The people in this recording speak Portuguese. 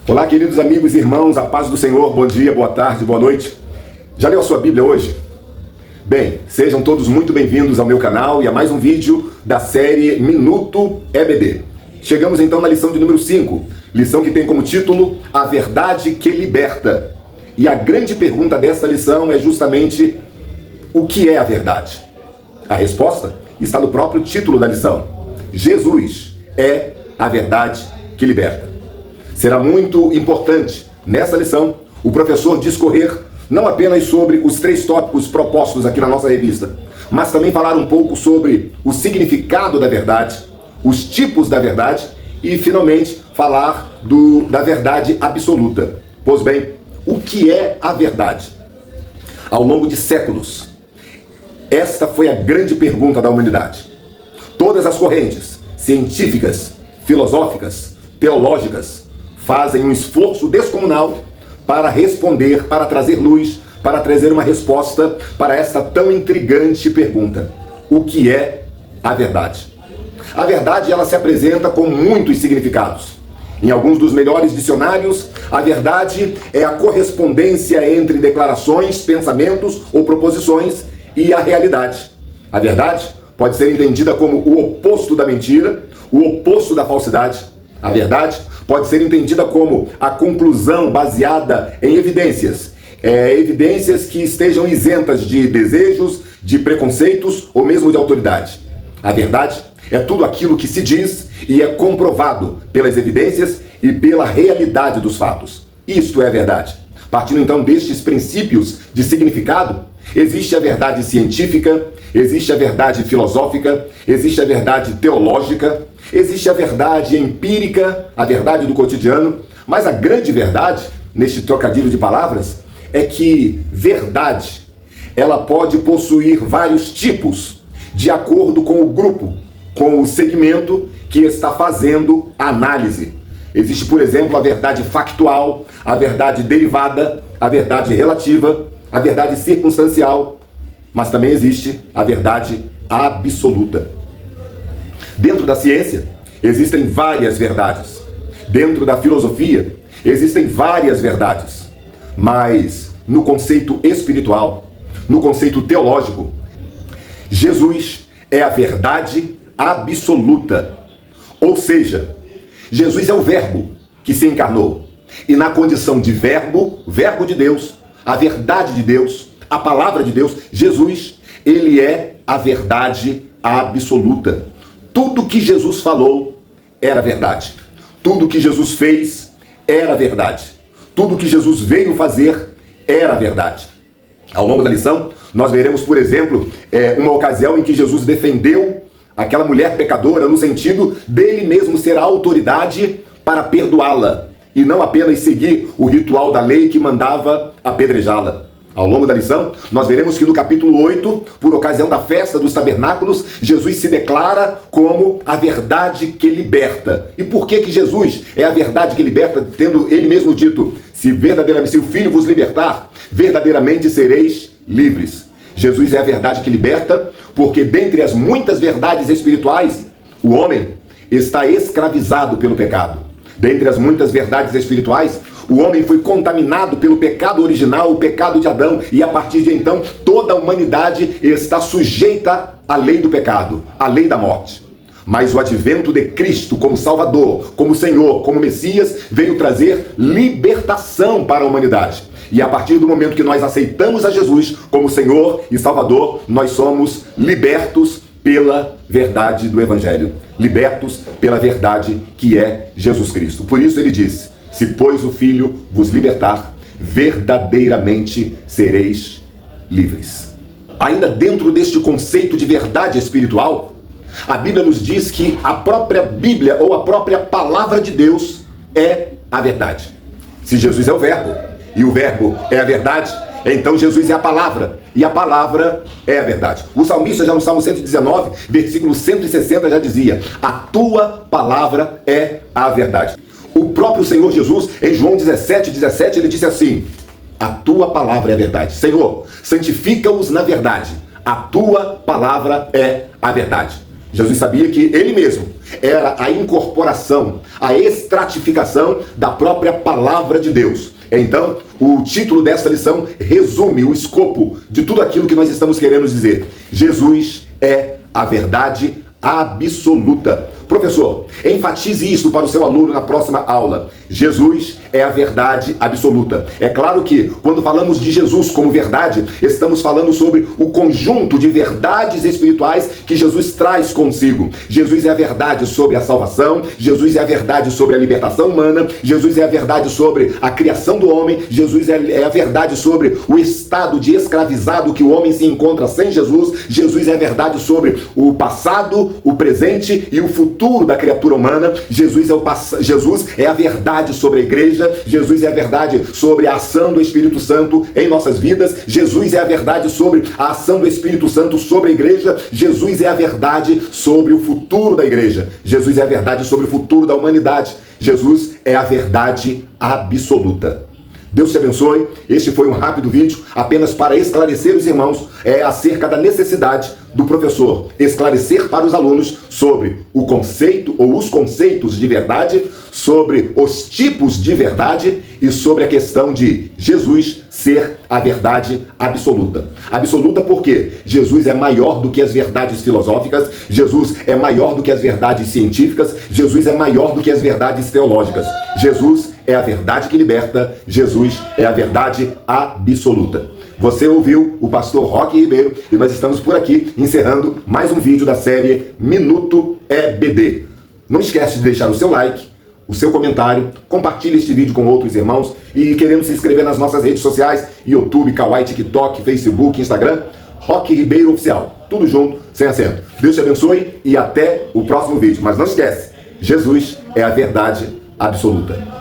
Olá, queridos amigos e irmãos, a paz do Senhor, bom dia, boa tarde, boa noite. Já leu a sua Bíblia hoje? Bem, sejam todos muito bem-vindos ao meu canal e a mais um vídeo da série Minuto EBD. Chegamos então na lição de número 5, lição que tem como título A Verdade que Liberta. E a grande pergunta dessa lição é justamente: o que é a verdade? A resposta está no próprio título da lição. Jesus é a verdade que liberta. Será muito importante, nessa lição, o professor discorrer não apenas sobre os 3 tópicos propostos aqui na nossa revista, mas também falar um pouco sobre o significado da verdade, os tipos da verdade e, finalmente, falar da verdade absoluta. Pois bem, o que é a verdade? Ao longo de séculos, esta foi a grande pergunta da humanidade. Todas as correntes científicas, filosóficas, teológicas, fazem um esforço descomunal para responder, para trazer luz, para trazer uma resposta para essa tão intrigante pergunta: o que é a verdade? A verdade, ela se apresenta com muitos significados. Em alguns dos melhores dicionários, a verdade é a correspondência entre declarações, pensamentos ou proposições e a realidade. A verdade pode ser entendida como o oposto da mentira, o oposto da falsidade. A verdade pode ser entendida como a conclusão baseada em evidências, evidências que estejam isentas de desejos, de preconceitos ou mesmo de autoridade. A verdade é tudo aquilo que se diz e é comprovado pelas evidências e pela realidade dos fatos. Isto é a verdade. Partindo então destes princípios de significado, existe a verdade científica, existe a verdade filosófica, existe a verdade teológica, existe a verdade empírica, a verdade do cotidiano, mas a grande verdade, neste trocadilho de palavras, é que verdade, ela pode possuir vários tipos, de acordo com o grupo, com o segmento que está fazendo a análise. Existe, por exemplo, a verdade factual, a verdade derivada, a verdade relativa, a verdade circunstancial, mas também existe a verdade absoluta. Dentro da ciência, existem várias verdades. Dentro da filosofia, existem várias verdades. Mas no conceito espiritual, no conceito teológico, Jesus é a verdade absoluta. Ou seja, Jesus é o Verbo que se encarnou. E na condição de Verbo, Verbo de Deus, a verdade de Deus, a palavra de Deus, Jesus, ele é a verdade absoluta. Tudo que Jesus falou era verdade. Tudo que Jesus fez era verdade. Tudo que Jesus veio fazer era verdade. Ao longo da lição, nós veremos, por exemplo, uma ocasião em que Jesus defendeu aquela mulher pecadora no sentido dele mesmo ser a autoridade para perdoá-la e não apenas seguir o ritual da lei que mandava apedrejá-la. Ao longo da lição, nós veremos que no capítulo 8, por ocasião da festa dos tabernáculos, Jesus se declara como a verdade que liberta. E por que Jesus é a verdade que liberta, tendo ele mesmo dito: se o Filho vos libertar, verdadeiramente sereis livres. Jesus é a verdade que liberta, porque dentre as muitas verdades espirituais, o homem está escravizado pelo pecado. Dentre as muitas verdades espirituais, o homem foi contaminado pelo pecado original, o pecado de Adão, e a partir de então toda a humanidade está sujeita à lei do pecado, à lei da morte. Mas o advento de Cristo como Salvador, como Senhor, como Messias, veio trazer libertação para a humanidade. E a partir do momento que nós aceitamos a Jesus como Senhor e Salvador, nós somos libertos pela verdade do Evangelho, libertos pela verdade que é Jesus Cristo. Por isso ele diz: se pois o Filho vos libertar, verdadeiramente sereis livres. Ainda dentro deste conceito de verdade espiritual, a Bíblia nos diz que a própria Bíblia ou a própria palavra de Deus é a verdade. Se Jesus é o Verbo e o Verbo é a verdade, então Jesus é a palavra e a palavra é a verdade. O salmista, já no Salmo 119, versículo 160, já dizia: a tua palavra é a verdade. O próprio Senhor Jesus, em João 17:17, ele disse assim: a tua palavra é a verdade. Senhor, santifica-os na verdade. A tua palavra é a verdade. Jesus sabia que ele mesmo era a incorporação, a estratificação da própria palavra de Deus. Então, o título desta lição resume o escopo de tudo aquilo que nós estamos querendo dizer. Jesus é a verdade absoluta. Professor, enfatize isso para o seu aluno na próxima aula. Jesus é a verdade absoluta. É claro que, quando falamos de Jesus como verdade, estamos falando sobre o conjunto de verdades espirituais que Jesus traz consigo. Jesus é a verdade sobre a salvação, Jesus é a verdade sobre a libertação humana, Jesus é a verdade sobre a criação do homem, Jesus é a verdade sobre o estado de escravizado que o homem se encontra sem Jesus, Jesus é a verdade sobre o passado, o presente e o futuro da criatura humana. Jesus é a verdade sobre a igreja, Jesus é a verdade sobre a ação do Espírito Santo em nossas vidas, Jesus é a verdade sobre a ação do Espírito Santo sobre a igreja, Jesus é a verdade sobre o futuro da igreja, Jesus é a verdade sobre o futuro da humanidade, Jesus é a verdade absoluta. Deus te abençoe. Este foi um rápido vídeo apenas para esclarecer os irmãos acerca da necessidade do professor esclarecer para os alunos sobre o conceito ou os conceitos de verdade, sobre os tipos de verdade e sobre a questão de Jesus ser a verdade absoluta. Absoluta porque Jesus é maior do que as verdades filosóficas, Jesus é maior do que as verdades científicas, Jesus é maior do que as verdades teológicas. Jesus é a verdade que liberta, Jesus é a verdade absoluta. Você ouviu o pastor Roque Ribeiro e nós estamos por aqui encerrando mais um vídeo da série Minuto EBD. Não esquece de deixar o seu like, o seu comentário, compartilhe este vídeo com outros irmãos e queremos se inscrever nas nossas redes sociais, YouTube, Kawaii, TikTok, Facebook, Instagram, Roque Ribeiro Oficial. Tudo junto, sem acento. Deus te abençoe e até o próximo vídeo. Mas não esquece, Jesus é a verdade absoluta.